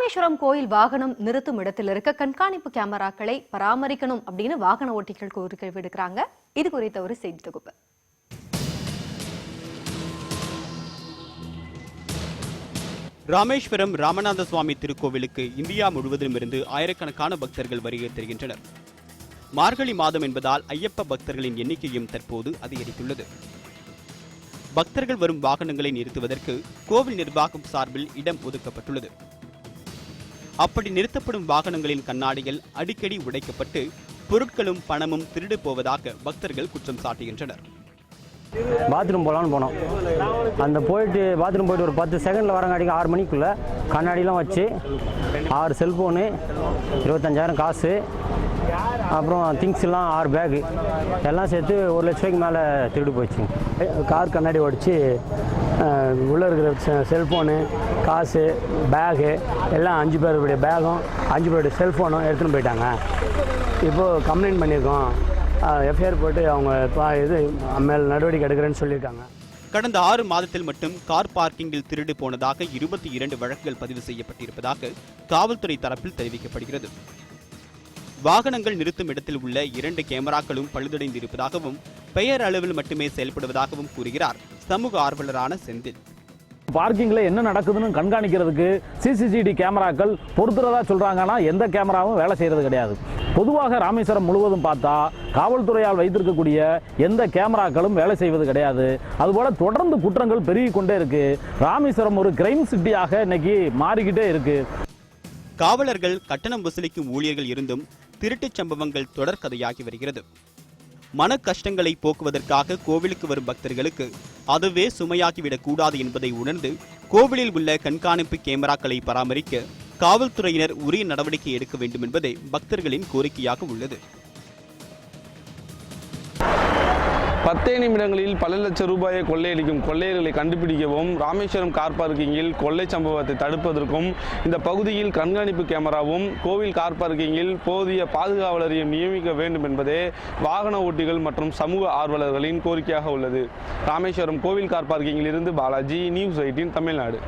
ராமேஸ்வரம் கோயில் வாகனம் நிறுத்தும் இடத்தில் இருக்க கண்காணிப்பு கேமராக்களை பராமரிக்கணும் அப்படின்னு வாகன ஓட்டிகள் கோரிக்கை விடுக்கிறாங்க. இது குறித்த ஒரு செய்தி தொகுப்பு. ராமேஸ்வரம் ராமநாத சுவாமி திருக்கோவிலுக்கு இந்தியா முழுவதிலும் இருந்து ஆயிரக்கணக்கான பக்தர்கள் வருகை தருகின்றனர். மார்கழி மாதம் என்பதால் ஐயப்ப பக்தர்களின் எண்ணிக்கையும் தற்போது அதிகரித்துள்ளது. பக்தர்கள் வரும் வாகனங்களை நிறுத்துவதற்கு கோவில் நிர்வாகம் சார்பில் இடம் ஒதுக்கப்பட்டுள்ளது. அப்படி நிறுத்தப்படும் வாகனங்களின் கண்ணாடிகள் அடிக்கடி உடைக்கப்பட்டு பொருட்களும் பணமும் திருடு போவதாக பக்தர்கள் குற்றம் சாட்டுகின்றனர். பாத்ரூம் போகலான்னு போனோம். அந்த பாத்ரூம் போயிட்டு ஒரு 10 செகண்டில் வரங்காட்டிக்கு 6 மணிக்குள்ளே கண்ணாடிலாம் வச்சு 6 செல்ஃபோனு, 25,000 காசு, அப்புறம் திங்ஸ் எல்லாம் 6 பேகு எல்லாம் சேர்த்து 1 லட்ச ரூபாய்க்கு மேலே திருடு போயிடுச்சு. கார் கண்ணாடி உடைச்சி உள்ளே இருக்கிற செல்ஃபோனு, காசு, பேகு எல்லாம் 5 பேருடைய பேகும் 5 பேருடைய செல்ஃபோனும் எடுத்துன்னு போயிட்டாங்க. இப்போது கம்ப்ளைண்ட் பண்ணியிருக்கோம். எஃப்ஐஆர் போட்டு அவங்க மேல் நடவடிக்கை எடுக்கிறேன்னு சொல்லியிருக்காங்க. கடந்த 6 மாதத்தில் மட்டும் கார் பார்க்கிங்கில் திருடு போனதாக 22 வழக்குகள் பதிவு செய்யப்பட்டிருப்பதாக காவல்துறை தரப்பில் தெரிவிக்கப்படுகிறது. வாகனங்கள் நிறுத்தும் இடத்தில் உள்ள 2 கேமராக்களும் பழுதடைந்து இருப்பதாகவும் பெயர் அளவில் மட்டுமே செயல்படுவதாகவும் கூறுகிறார் சமூக ஆர்வலரான செந்தில். பார்க்கிங்ல என்ன நடக்குதுன்னு கண்காணிக்கிறதுக்கு சிசிடிவி கேமராக்கள் பொறுத்துறதா சொல்றாங்கன்னா எந்த கேமராவும் வேலை செய்யறது கிடையாது. பொதுவாக ராமேஸ்வரம் முழுவதும் பார்த்தா காவல்துறையால் வைத்திருக்கக்கூடிய எந்த கேமராக்களும் வேலை செய்வது கிடையாது. அதுபோல தொடர்ந்து குற்றங்கள் பெருகி கொண்டே இருக்கு. ராமேஸ்வரம் ஒரு கிரைம் சிட்டியாக இன்னைக்கு மாறிக்கிட்டே இருக்கு. காவலர்கள் கட்டணம் வசூலிக்கும் ஊழியர்கள் இருந்தும் திருட்டுச் சம்பவங்கள் தொடர்கதையாகி வருகிறது. மன கஷ்டங்களை போக்குவதற்காக கோவிலுக்கு வரும் பக்தர்களுக்கு அதுவே சுமையாகிவிடக் கூடாது என்பதை உணர்ந்து கோவிலில் உள்ள கண்காணிப்பு கேமராக்களை பராமரிக்க காவல்துறையினர் உரிய நடவடிக்கை எடுக்க வேண்டும் என்பதே பக்தர்களின் கோரிக்கையாக உள்ளது. 10 நிமிடங்களில் பல லட்சம் ரூபாயை கொள்ளையடிக்கும் கொள்ளையர்களை கண்டுபிடிக்கவும், ராமேஸ்வரம் கார் பார்க்கிங்கில் கொள்ளை சம்பவத்தை தடுப்பதற்கும் இந்த பகுதியில் கண்காணிப்பு கேமராவும், கோவில் கார் பார்க்கிங்கில் போதிய பாதுகாவலரையும் நியமிக்க வேண்டும் என்பதே வாகன ஓட்டிகள் மற்றும் சமூக ஆர்வலர்களின் கோரிக்கையாக உள்ளது. ராமேஸ்வரம் கோவில் கார் பார்க்கிங்கில் இருந்து பாலாஜி, நியூஸ் 18 தமிழ்நாடு.